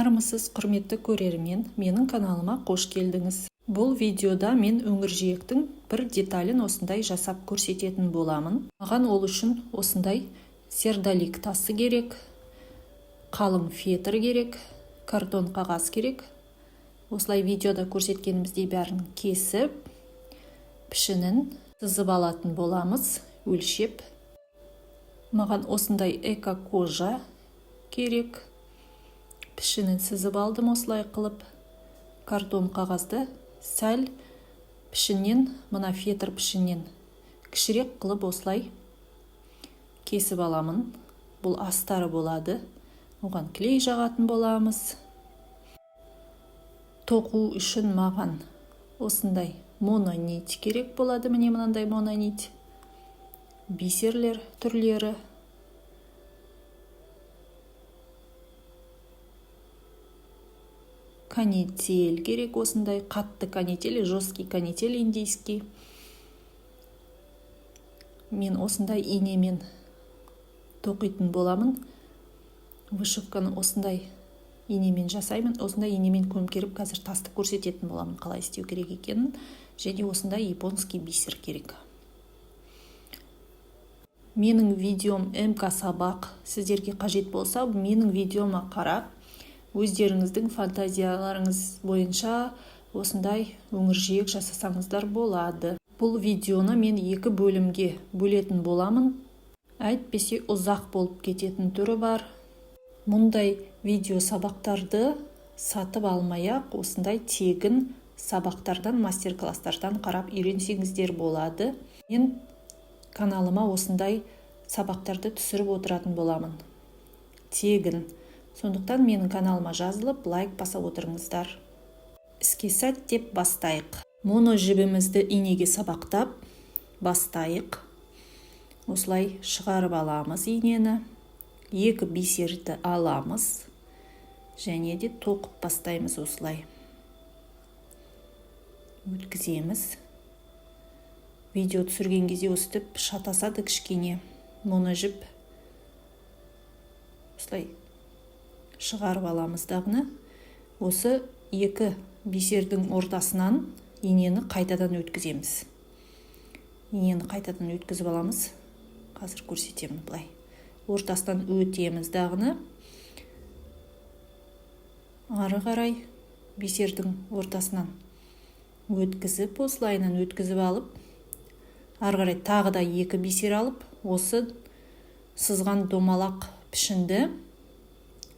Армысыз, құрметті көрермен, менің каналыма қош келдіңіз. Бұл видеода мен өңіржиектің бір деталін осындай жасап көрсететін боламын. Маған ол үшін осындай сердолик тасы керек, қалың фетр керек, картон қағаз керек. Осылай видеода көрсеткеніміздей бәрін кесіп, пішінін сызып алатын боламыз, өлшеп. Маған осындай эко-кожа керек. Пішінін сызып алдым осылай қылып. Картон қағазды сәл пішіннен, мына фетр пішіннен кішірек қылып осылай кесіп аламын. Бұл астары болады. Оған клей жағатын боламыз. Тоқу үшін маған осындай мононит керек болады. Міне мынандай мононит. Бисерлер түрлері. Канитель керек, осындай қатты канитель, жесткий канитель индийский. Мен осындай инемен тоқитын боламын. Вышивканы осындай инемен жасаймын. Осындай инемен көмкеріп, қазір тасты көрсететін боламын, қалай істеу керек екенін. Және осындай японский бисер керек. Менің видеом МК сабақ сіздерге қажет болса, менің видеома қарап, өздеріңіздің фантазияларыңыз бойынша осындай өңіржиек жасасаңыздар болады. Бұл видеоны мен 2 бөлімге бөлетін боламын. Әйтпесе ұзақ болып кететін түрі бар. Мұндай видео сабақтарды сатып алмай-ақ, осындай тегін сабақтардан, мастер-класстардан қарап үйренсеңіздер болады. Мен каналыма осындай сабақтарды түсіріп отыратын боламын. Тегін. Сондықтан менің каналыма жазылып, лайк басып отырыңыздар. Іске сәттеп бастайық. Моно жібімізді инеге сабақтап бастайық. Осылай шығарып аламыз инені. 2 бисерді аламыз. Және де тоқып бастаймыз осылай. Өткіземіз. Видео түсірген кезде өстіп шатасады кішкене. Моно жіп осылай шығарып аламыз дағыны. Осы 2 бисердің ортасынан инені қайтадан өткіземіз. Инені қайтадан өткізіп аламыз. Қазір көрсетемін бұлай. Ортасынан өтеміз дағыны. Ары қарай бисердің ортасынан өткізіп, осылайынан өткізіп алып, ары қарай тағы да 2 бисер алып, осы сызған домалақ пішінді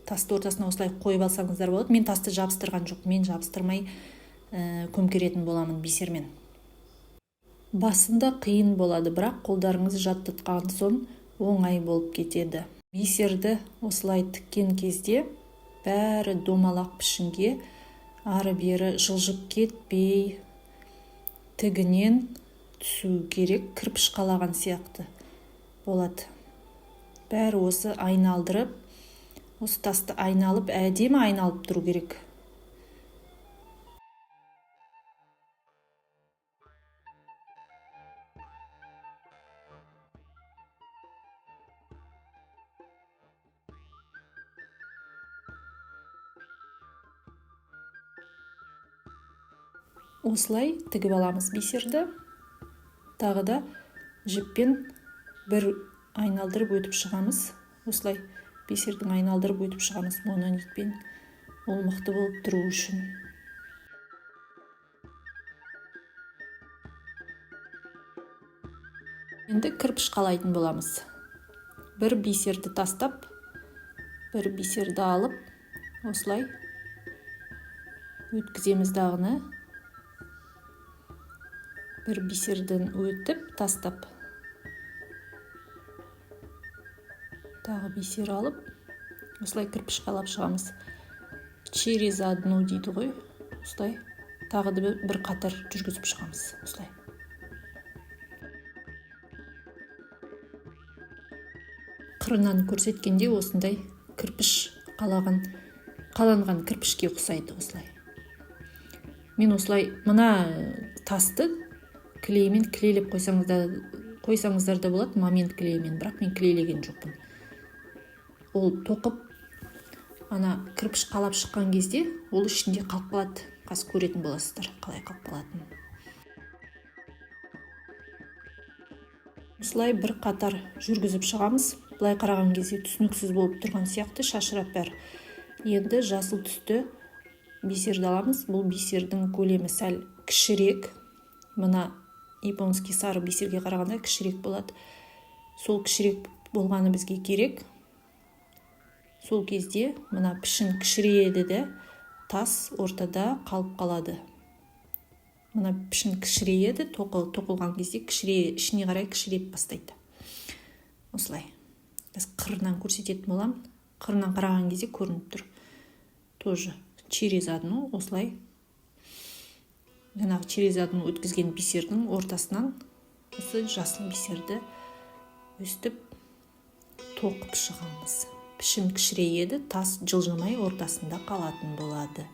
тасты ортасына осылай қойып алсаңыздар болады. Мен тасты жабыстырған жоқ, мен жабыстырмай көмкеретін боламын бисермен. Басында қиын болады, бірақ қолдарыңыз жаттатқан соң оңай болып кетеді. Бисерді осылай тіккен кезде бәрі домалақ пішінге ары-бері жылжып кетпей тігінен түсу керек, кірпіш қалаған сияқты болады. Бәрі осы айналдырып, осы тасты айналып, әдемі айналып тұру керек. Осылай тігіп аламыз бисерді. Тағы да жіппен бір айналдырып өтіп шығамыз. Осылай бисердің айналдырып өтіп шығамыз мононитпен. Ол мықты болып тұру үшін. Енді кірпіш қалайтын боламыз. Бір бисерді тастап, бір бисерді алып, осылай өткіземіз дағыны. Бір бисерден өтіп, тастап, тағы бисер алып, осылай кірпіш қалап шығамыз. Через одну дейді ғой. Осылай тағы да бір қатар жүргізіп шығамыз. Осылай. Қырынан көрсеткенде осындай кірпіш қаланған кірпішке ұқсайды осылай. Мен осылай мына тасты клеймен клейлеп қойсаңыздар да болады, момент клеймен, бірақ мен клейлеген жоқпын. Ол тоқып ана кірпіш қалап шыққан кезде ол ішінде қалып қалады. Қазір көретін боласыздар қалай қалып қалатынын. Осылай бір қатар жүргізіп шығамыз. Былай қараған кезде түсініксіз болып тұрған сияқты, шашырап бәрі. Енді жасыл түсті бисерді аламыз. Бұл бисердің көлемі сәл кішірек. Мына японский сары бисерге қарағанда кішірек болады. Сол кішірек болғаны бізге керек. Сол кезде мына пішін кішірейеді де, тас ортада қалып қалады. Мына пішін кішірейеді, тоқылған кезде ішіне қарай кішірейіп бастайды. Осылай. Біз қырынан көрсететін боламын. Қырынан қараған кезде көрініп тұр. Тоже через одну осылай. Жаңағы через одну өткізген бисердің ортасынан осы жасыл бисерді өстіп тоқып шығамыз. Пішін кішірейеді, тас жылжымай ортасында қалатын болады.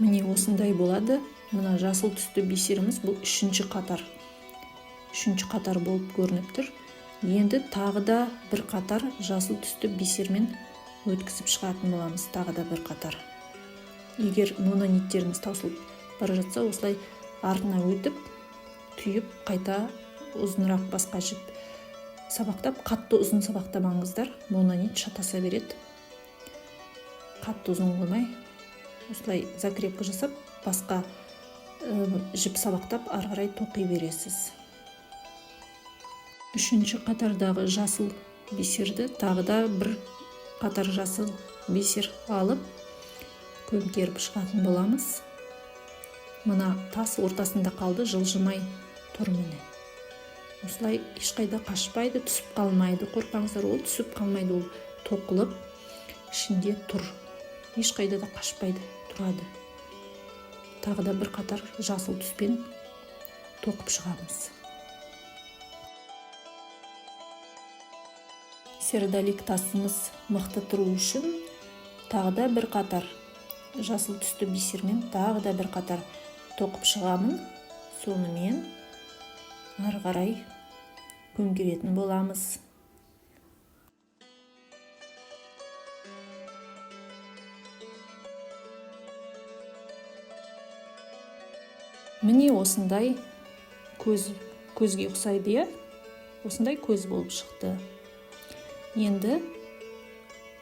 Міне осындай болады. Мына жасыл түсті бисеріміз бұл үшінші қатар. Үшінші қатар болып көрініп тұр. Енді тағы да бір қатар жасыл түсті бисермен өткізіп шығатын боламыз. Тағы да бір қатар. Егер монониттеріңіз таусылып бара жатса, осылай артына өтіп, түйіп, қайта ұзынырақ басқа жіп сабақтап, қатты ұзын сабақтамаңыздар. Мононит шатаса береді. Қатты ұзын болмай, осылай закрепка жасап, басқа жіп сабақтап, ары қарай тоқи бересіз. Үшінші қатардағы жасыл бисерді тағы да бір қатар жасыл бисер алып, көмкеріп шығатын боламыз. Мына тас ортасында қалды, жылжымай тұр міне. Осылай ешқайда қашпайды, түсіп қалмайды. Қорқпаңыздар, ол түсіп қалмайды, ол тоқылып ішінде тұр. Ешқайда да қашпайды, тұрады. Тағы да бір қатар жасыл түспен тоқып шығамыз. Сердолик тасымыз мықты тұру үшін тағы да бір қатар жасыл түсті бисермен тағы да бір қатар тоқып шығамын. Сонымен ары қарай көмкеретін боламыз. Міне осындай көзге ұқсайды, осындай көз болып шықты. Енді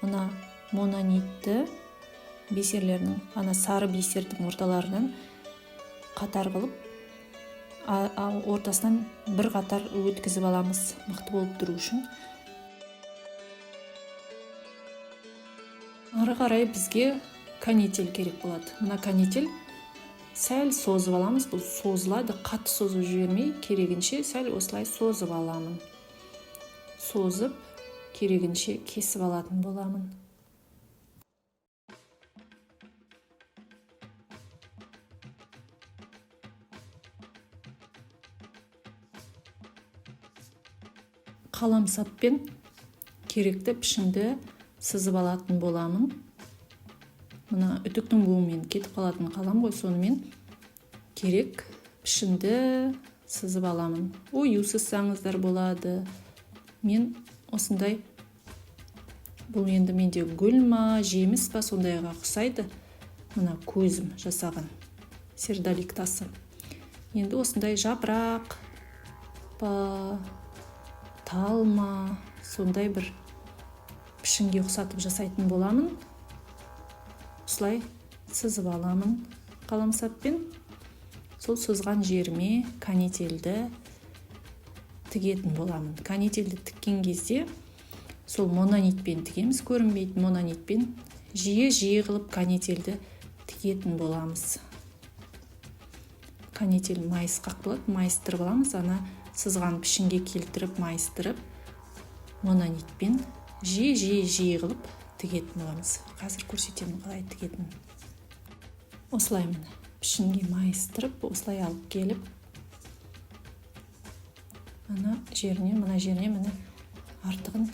мына мононитті бисерлерінің, ана сары бисердің орталарынан қатар қылып, ортасынан бір қатар өткізіп аламыз, мықты болып тұру үшін. Ары қарай бізге канитель керек болады. Мына канитель сәл созып аламыз. Бұл созылады, қатты созып жібермей, керегінше сәл осылай созып аламын. Созып, керегінше кесіп алатын боламын. Қаламсаппен керекті пішінді сызып алатын боламын. Мына үтіктің буымен кетіп қалатын қалам ғой, сонымен керек пішінді сызып аламын. Ою сызсаңыздар болады. Мен осындай, бұл енді менде гүл ма, жеміс па, сондайға ұқсайды. Мына көзім жасаған сердолик тасы. Енді осындай жапырақ па, тал ма, сондай бір пішінге ұқсатып жасайтын боламын. Осылай сызып аламын қаламсаппен. Сол сызған жеріме канительді тігетін боламын. Канительді тіккен кезде сол мононитпен тігеміз, көрінбейтін мононитпен жиі қылып канительді тігетін боламыз. Канитель майысқақ болады, майыстырып аламыз, ана сызған пішінге келтіріп, майыстырып, мононитпен жиі қылып тігетін боламыз. Қазір көрсетемін қалай тігетін. осылай міне пішінге майыстырып осылай алып келіп мына жеріне міне артығын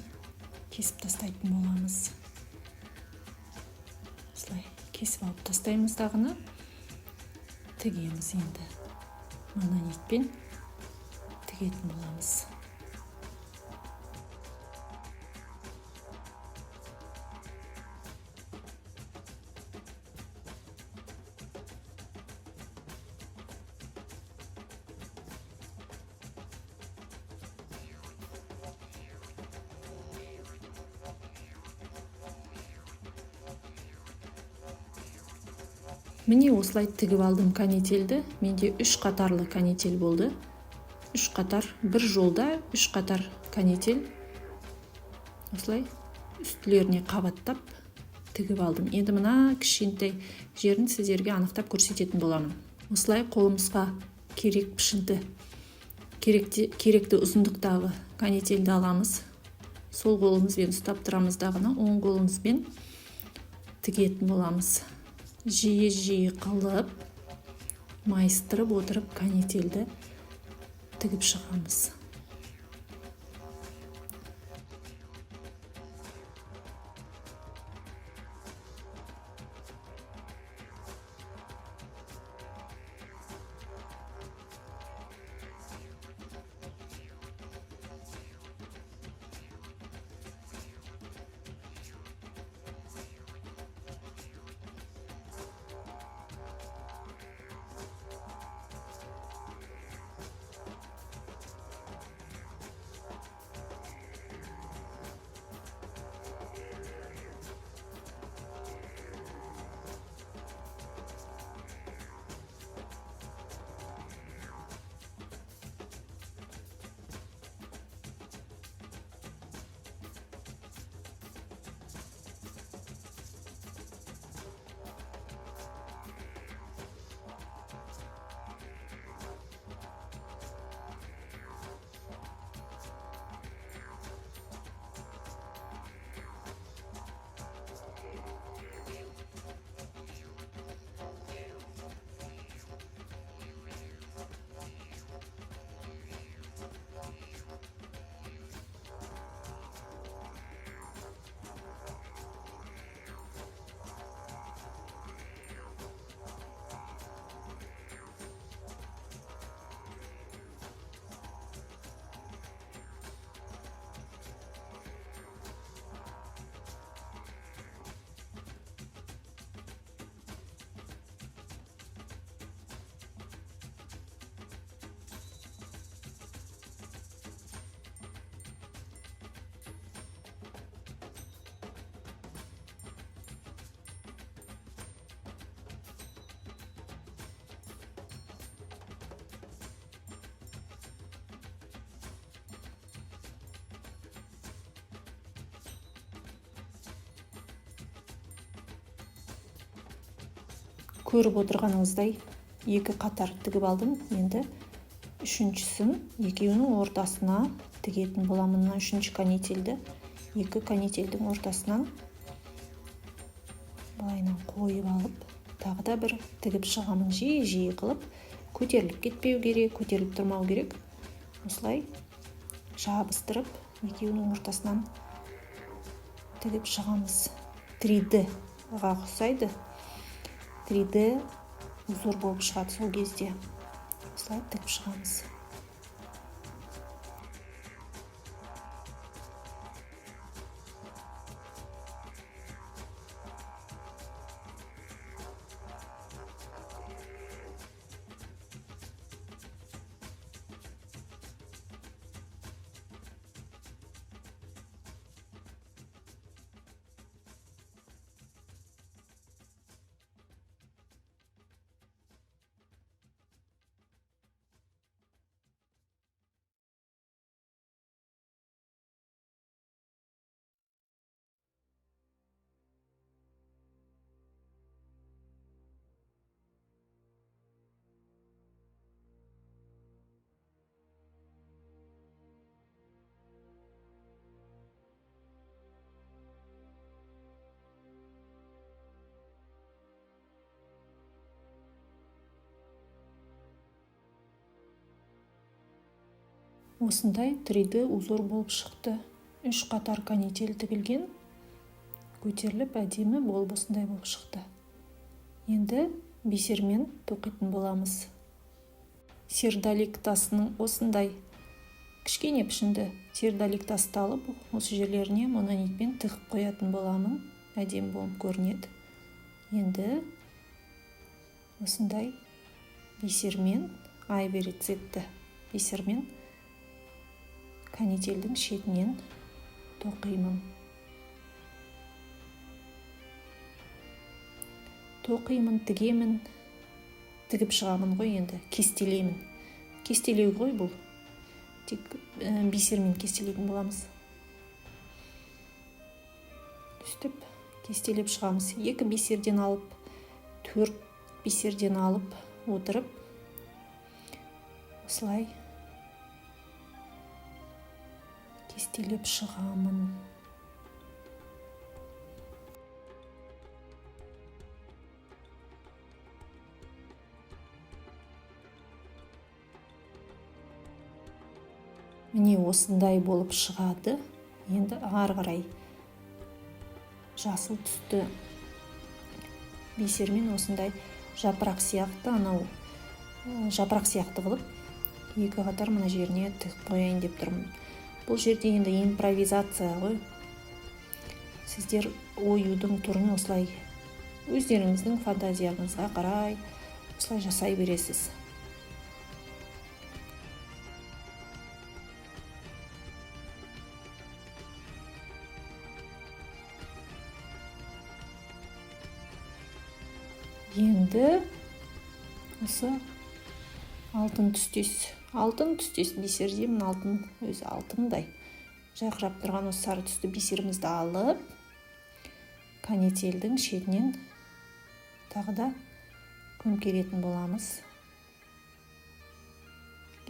кесіп тастайтын боламыз. Осылай кесіп алып тастаймыз дағыны, тігеміз енді. Мына нитпен тігетін боламыз. Міне осылай тігіп алдым канителді. Менде 3 қатарлы канитель болды. 3 қатар, бір жолда 3 қатар канитель. Осылай үстілеріне қабаттап тігіп алдым. Енді мына кішкентай жерін сіздерге анықтап көрсететін боламын. Осылай қолымызға керек пішінді, керекті ұзындықтағы канительді аламыз. Сол қолымызбен ұстап тұрамыз дағыны, оң қолымызбен тігетін боламыз. Жиі қылып, майыстырып отырып канительді тігіп шығамыз. Көріп отырғаныңыздай 2 қатар тігіп алдым. Енді үшіншісін екеуінің ортасына тігетін боламын. Мына 3-ші канительді 2 канительдің ортасынан былайынан қойып алып, тағы да бір тігіп шығамын. Жиі қылып, көтеріліп кетпеу керек, көтеріліп тұрмау керек. Осылай жабыстырып, екеуінің ортасынан тігіп шығамыз. 3D-ға ұқсайды. 3D узор болып шығады сол кезде. Осылай тігіп шығамыз. осындай 3D узор болып шықты. 3 қатар канитель тігілген, көтеріліп әдемі болып осындай болып шықты. Енді бисермен тоқитын боламыз. Сердолик тасының осындай кішкене пішінді сердолик тасты алып, осы жерлеріне мононитпен тығып қоятын боламын. Әдемі болып көрінеді. Енді осындай бисермен, айвери цветті бисермен канительдің шетінен тоқимын. Тігемін, тігіп шығамын ғой енді, кестелеймін. Кестелеу ғой бұл. Тек бисермен кестелейтін боламыз. Түстіп, кестелеп шығамыз. 2 бисерден алып, 4 бисерден алып отырып, осылай кестелеп шығамын. Міне осындай болып шығады. Енді ары қарай жасыл түсті бисермен осындай жапырақ сияқты, анау жапырақ сияқты қылып, 2 қатар мына жеріне тығып қояйын деп тұрмын. Бұл жерде енді импровизация ғой. Сіздер оюдың түрін осылай өздеріңіздің фантазияңызға қарай осылай жасай бересіз. Енді осы алтын түстес бисердемін, алтын өзі алтындай жарқырап тұрған осы сары түсті бисерімізді алып, канительдің шетінен тағы да көмкеретін боламыз.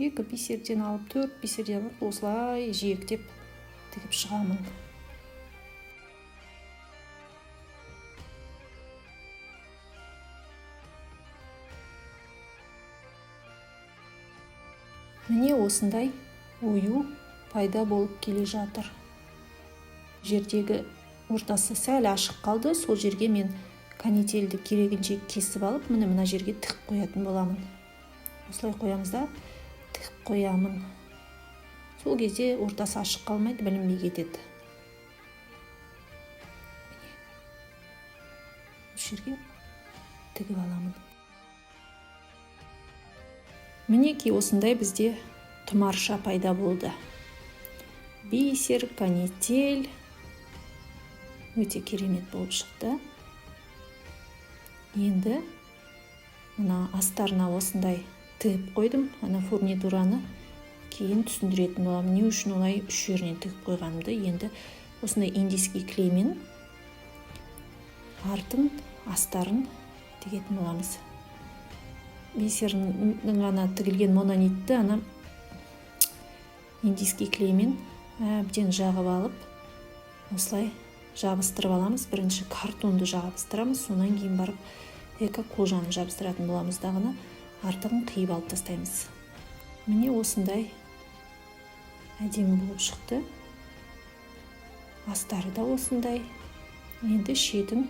2 бисерден алып, 4 бисерден алып, осылай жиектеп тігіп шығамын. Міне осындай ою пайда болып келе жатыр. Жердегі ортасы сәл ашық қалды. Сол жерге мен канительді керегінше кесіп алып, мына жерге тығып қоятын боламын. Осылай қоямыз да, тығып қоямын. Сол кезде ортасы ашық қалмайды, білінбей кетеді. Осы жерге тігіп аламын. Мінеки осындай бізде тұмарша пайда болды. Бисер, канитель өте керемет болып шықты. Енді мына астарына осындай тігіп қойдым. Ана фурнитураны кейін түсіндіретін боламын. Не үшін олай 3 жерінен тігіп қойғанымды. Енді осындай индийский клеймен артын, астарын тігетін боламыз. Бисердің ғана тігілген мононитті ана индийский клеймен әбден жағып алып, осылай жабыстырып аламыз. Бірінші картонды жабыстырамыз, сонан кейін барып эко қолжаны жабыстыратын боламыз дағыны, артығын қиып алып тастаймыз. Міне осындай әдемі болып шықты. Астары да осындай. Енді шетін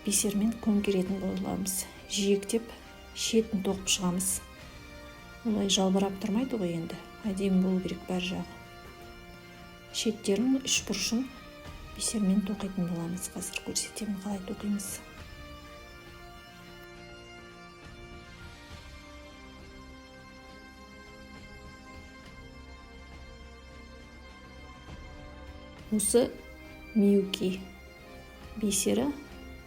бисермен көмкеретін боламыз. Жиектеп шетін тоқып шығамыз. Олай жалбырап тұрмайды ғой енді. Әдемі болу керек бәр жағы. Шеттерін, 3 бұрышын бисермен тоқитын боламыз. Қазір көрсетемін қалай тоқимыз. Осы Миюки бисері.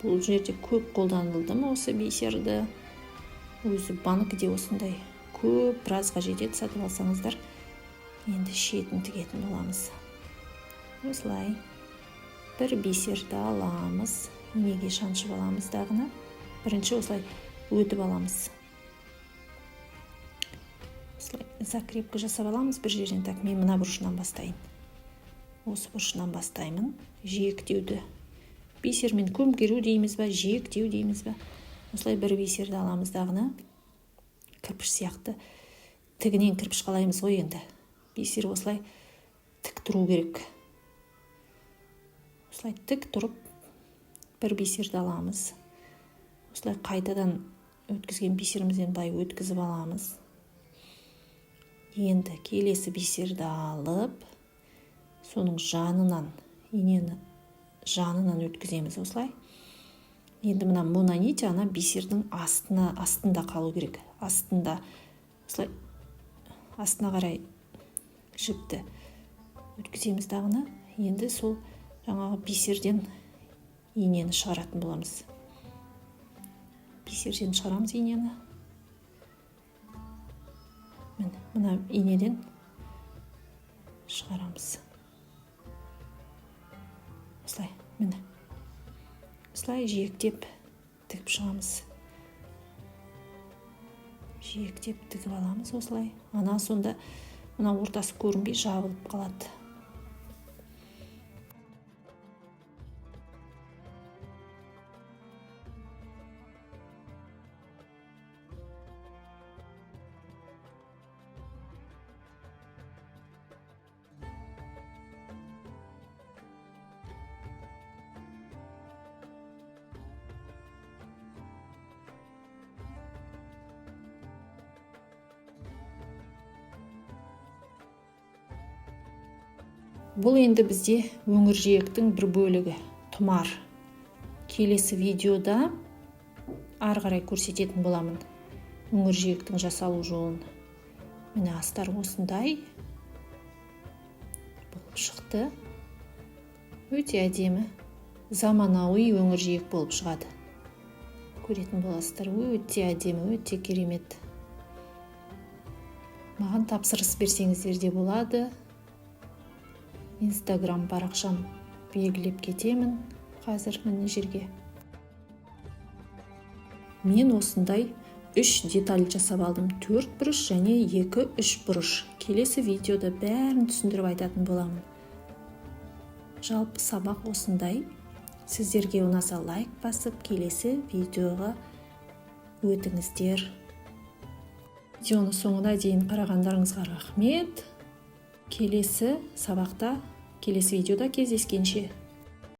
Бұл жерде көп қолданылды ма осы бисерді? Өзі банкіде осындай көп, біразға жетеді, сатып алсаңыздар. Енді шетін тігетін боламыз. Осылай бір бисерді аламыз, инеге шаншып аламыз дағыны. Бірінші осылай өтіп аламыз. Осылай закрепка жасап аламыз бір жерден. Так, мен мына бұрышынан бастайын. Осы бұрышынан бастаймын. Жиектеуді бисермен көмкеру дейміз ба, жиектеу дейміз ба. Осылай бір бисерді аламыз дағыны. Кірпіш сияқты. Тігінен кірпіш қалаймыз ғой енді. бисер осылай тік тұру керек. Осылай тік тұрып бір бисерді аламыз. Осылай қайтадан өткізген бисерімізден былай өткізіп аламыз. Енді келесі бисерді алып, соның жанынан, инені жанынан өткіземіз осылай. Енді мына мононить ана бисердің астында қалу керек. Астында, осылай астына қарай жіпті өткіземіз дағыны. Енді сол жаңағы бисерден инені шығаратын боламыз. Бисерден шығарамыз инені. Мына инеден шығарамыз. Осылай, міне. Осылай жиектеп тігіп шығамыз. Жиектеп тігіп аламыз осылай. Ана сонда мына ортасы көрінбей жабылып қалады. Бұл енді бізде өңір жиектің бір бөлігі, тұмар. Келесі видеода ары қарай көрсететін боламын өңір жиектің жасалу жолын. Міне астар осындай болып шықты. Өте әдемі, заманауи өңір жиек болып шығады. Көретін боласыздар, өте әдемі, өте керемет. Маған тапсырыс берсеңіздер де болады. Инстаграм парақшам белгілеп кетемін қазір міне жерге. Мен осындай 3 деталь жасап алдым. 4 бұрыш және 2-3 бұрыш. Келесі видеода бәрін түсіндіріп айтатын боламын. Жалпы сабақ осындай. Сіздерге ұнаса лайк басып, келесі видеоға өтіңіздер. Видеоны соңына дейін қарағандарыңызға рахмет. Келесі сабақта, келесі видеода кездескенше.